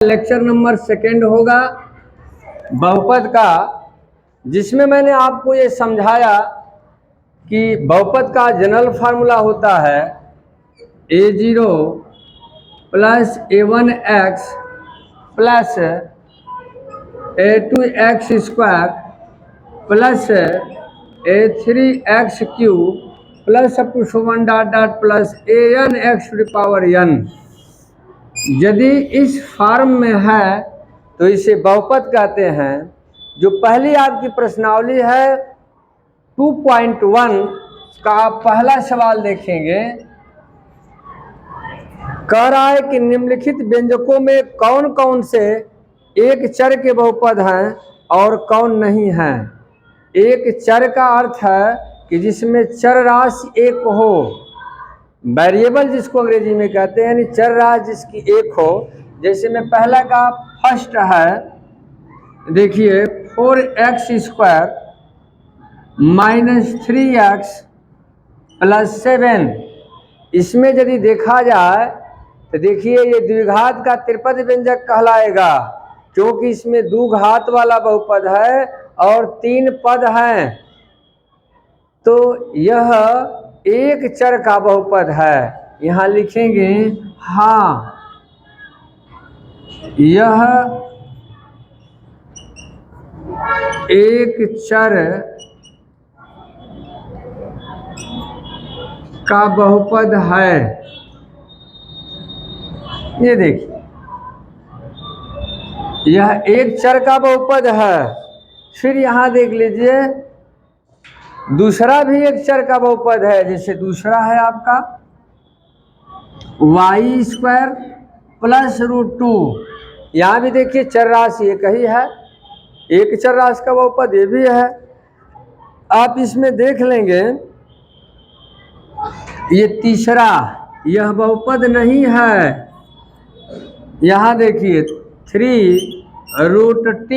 Lecture number 2 होगा बहुपद का, जिसमें मैंने आपको ये समझाया कि बहुपद का जनरल फार्मूला होता है a0 plus a1x plus a2x square plus a3x cube plus up to 1 dot dot plus an x to the power n। यदि इस फॉर्म में है तो इसे बहुपद कहते हैं। जो पहली आपकी प्रश्नावली है 2.1 का पहला सवाल देखेंगे। कह रहा है कि निम्नलिखित व्यंजकों में कौन कौन से एक चर के बहुपद हैं और कौन नहीं हैं। एक चर का अर्थ है कि जिसमें चर राशि एक हो, वेरिएबल जिसको अंग्रेजी में कहते हैं, यानी चर राशि जिसकी एक हो। जैसे में पहला का फर्स्ट है, देखिए 4x square minus 3x plus 7। इसमें यदि देखा जाए तो देखिए ये द्विघात का त्रिपद व्यंजक कहलाएगा, क्योंकि इसमें दो घात वाला बहुपद है और 3 पद हैं, तो यह एक चर का बहुपद है। यहाँ लिखेंगे हाँ, यह एक चर का बहुपद है। ये देखिए, यह एक चर का बहुपद है। फिर यहाँ देख लीजिए दूसरा भी एक चर का बहुपद है। जैसे दूसरा है आपका y स्क्वायर प्लस √2। यहाँ भी देखिए चर राशि एक ही है, एक चर राशि का बहुपद ये भी है। आप इसमें देख लेंगे ये तीसरा, यह बहुपद नहीं है। यहाँ देखिए 3√t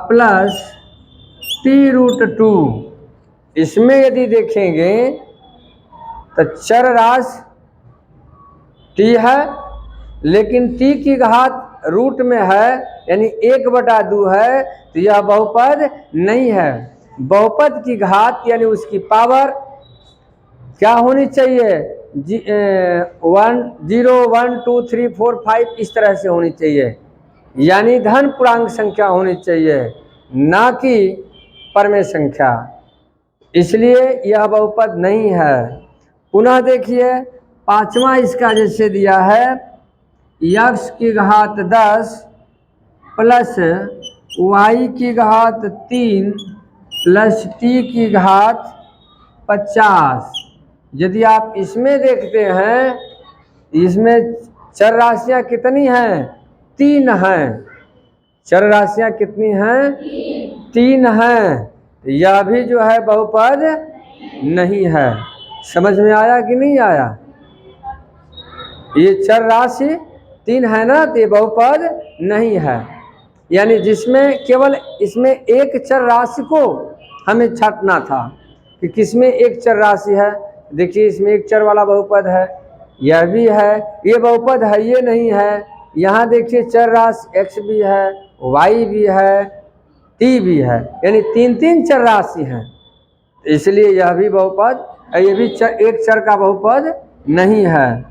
प्लस t√2। इसमें यदि देखेंगे तो चर राशि t है, लेकिन t की घात रूट में है, यानी 1/2 है, तो यह बहुपद नहीं है। बहुपद की घात यानी उसकी पावर क्या होनी चाहिए, 1 0 1 2 3 4 5 इस तरह से होनी चाहिए, यानी धन पूर्णांक संख्या होनी चाहिए, ना कि परमेय संख्या। इसलिए यह बहुपद नहीं है। पुनः देखिए पांचवा इसका जैसे दिया है x की घात 10 प्लस y की घात 3 प्लस t की घात 50। यदि आप इसमें देखते हैं, इसमें चर राशियां कितनी हैं, 3 हैं। चर राशियां कितनी हैं, 3 हैं। यह भी जो है बहुपद नहीं है। समझ में आया कि नहीं आया। ये चर राशि 3 है ना, तो ये बहुपद नहीं है। यानी जिसमें केवल इसमें एक चर राशि को हमें छांटना था कि किसमें एक चर राशि है। देखिए इसमें एक चर वाला बहुपद है, यह भी है, ये बहुपद है ये नहीं है। यहाँ देखिए चर राशि x भी है, y भी है, t भी है, यानी 3 चर राशि हैं। इसलिए यह भी बहुपद, ये भी एक चर का बहुपद नहीं है।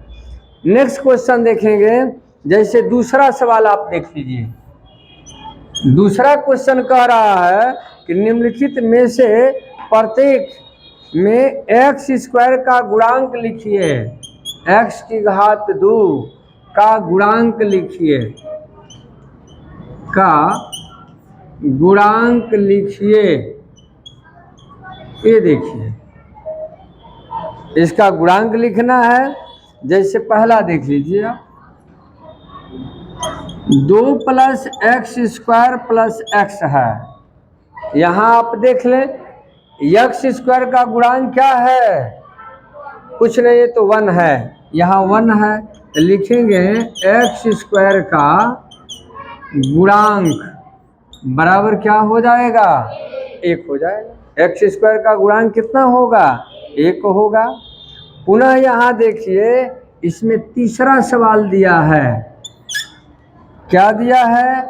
नेक्स्ट क्वेश्चन देखेंगे। जैसे दूसरा सवाल आप देख लीजिए। दूसरा क्वेश्चन कह रहा है कि निम्नलिखित में से प्रत्येक में x स्क्वायर का गुणांक लिखिए, x की घात 2 का गुणांक लिखिए, का गुणांक लिखिए। ये देखिए इसका गुणांक लिखना है। जैसे पहला देख लीजिए आप, 2 plus x square plus x है। यहाँ आप देख लें x स्क्वायर का गुणांक क्या है, कुछ नहीं, तो 1 है। यहाँ 1 है तो लिखेंगे x स्क्वायर का गुणांक बराबर क्या हो जाएगा, 1 हो जाएगा। x स्क्वायर का गुणांक कितना होगा, 1 होगा। पुनः यहाँ देखिए इसमें तीसरा सवाल दिया है, क्या दिया है?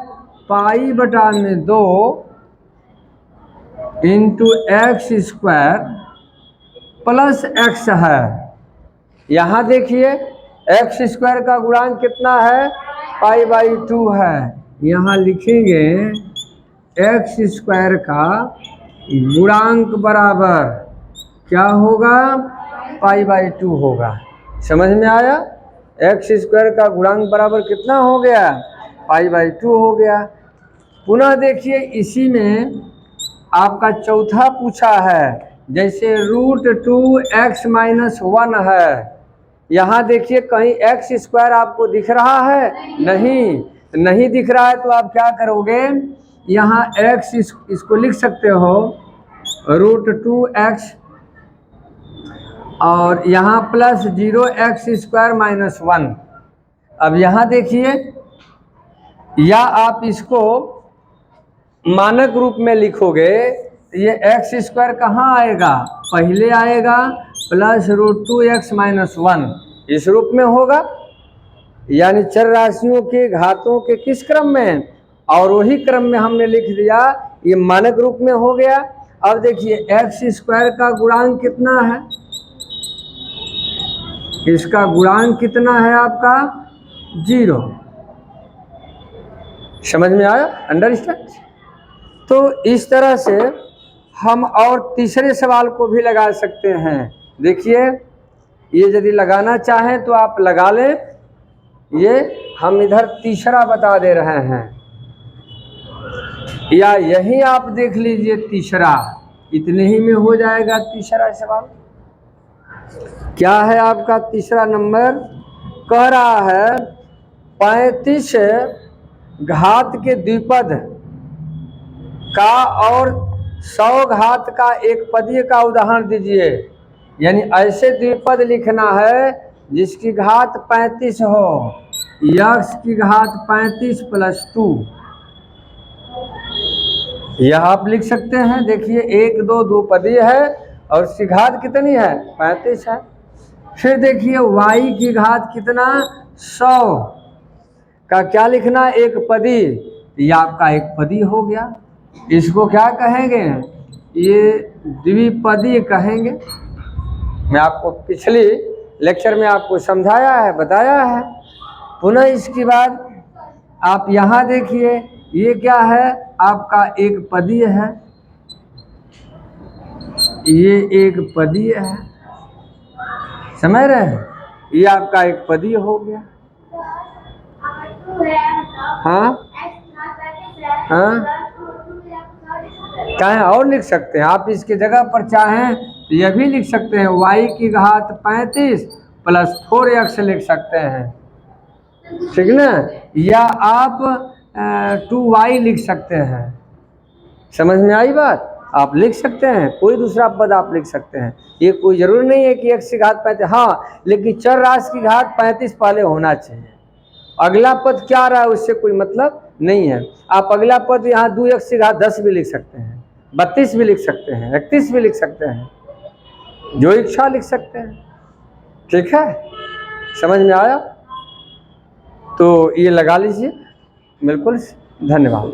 पाई बटा में 2 into x square plus x है। यहाँ देखिए एक्स स्क्वायर का गुणांक कितना है? पाई बाई 2 है। यहाँ लिखेंगे एक्स स्क्वायर का गुणांक बराबर क्या होगा? पाई बाई 2 होगा। समझ में आया? एक्स स्क्वायर का गुणांक बराबर कितना हो गया? पाई बाई 2 हो गया। पुनः देखिए इसी में आपका चौथा पूछा है, जैसे √2x-1 है। यहाँ देखिए कहीं एक्स स्क्वायर आपको दिख रहा है? नहीं दिख रहा है तो आप क्या करोगे? यहाँ x इसको लिख सकते हो √2x और यहाँ प्लस 0x² - 1। अब यहाँ देखिए, या आप इसको मानक रूप में लिखोगे तो ये एक्स स्क्वायर कहाँ आएगा? पहले आएगा प्लस √2x-1 इस रूप में होगा, यानी चर राशियों के घातों के किस क्रम में? और वही क्रम में हमने लिख दिया, ये मानक रूप में हो गया। अब देखिए एक्स स्क्वायर का गुणांक कितना है? इसका गुणांक कितना है आपका? 0। समझ में आया? अंडरस्टैंड? तो इस तरह से हम और तीसरे सवाल को भी लगा सकते हैं। देखिए ये यदि लगाना चाहें तो आप लगा लें, ये हम इधर तीसरा बता दे रहे हैं, या यही आप देख लीजिए तीसरा, इतने ही में हो जाएगा तीसरा सवाल। क्या है आपका तीसरा नंबर? कह रहा है 35 घात के द्विपद का और 100 घात का एक पदीय का उदाहरण दीजिए। यानी ऐसे द्विपद लिखना है जिसकी घात 35 हो, यक्स की घात 35 + 2। यह आप लिख सकते हैं। देखिए 1 2 दो पदीय है और उसकी घात कितनी है? 35 है। फिर देखिए y की घात कितना? 100 का क्या लिखना? एक पदी। ये आपका एक पदी हो गया। इसको क्या कहेंगे? ये द्विपदी कहेंगे। मैं आपको पिछली लेक्चर में आपको समझाया है, बताया है। पुनः इसके बाद आप यहाँ देखिए, ये क्या है? आपका एक पदी है, ये एक पदी है। समझ रहे हैं? ये आपका एक पदी हो गया। हाँ चाहे और लिख सकते हैं आप, इसके जगह पर चाहें तो यह भी लिख सकते हैं y की घात 35 + 4x लिख सकते हैं, ठीक ना? या आप 2y लिख सकते हैं। समझ में आई बात? आप लिख सकते हैं, कोई दूसरा पद आप लिख सकते हैं। ये कोई जरूरी नहीं है कि x की घात 35, हाँ लेकिन चर राशि की घात 35 पहले होना चाहिए। अगला पद क्या रहा है उससे कोई मतलब नहीं है। आप अगला पद यहाँ 2x की घात 10 भी लिख सकते हैं, 32 भी लिख सकते हैं, 31 भी लिख सकते हैं, जो इच्छा लिख सकते हैं। ठीक है? समझ में आया? तो ये लगा लीजिए। बिल्कुल, धन्यवाद।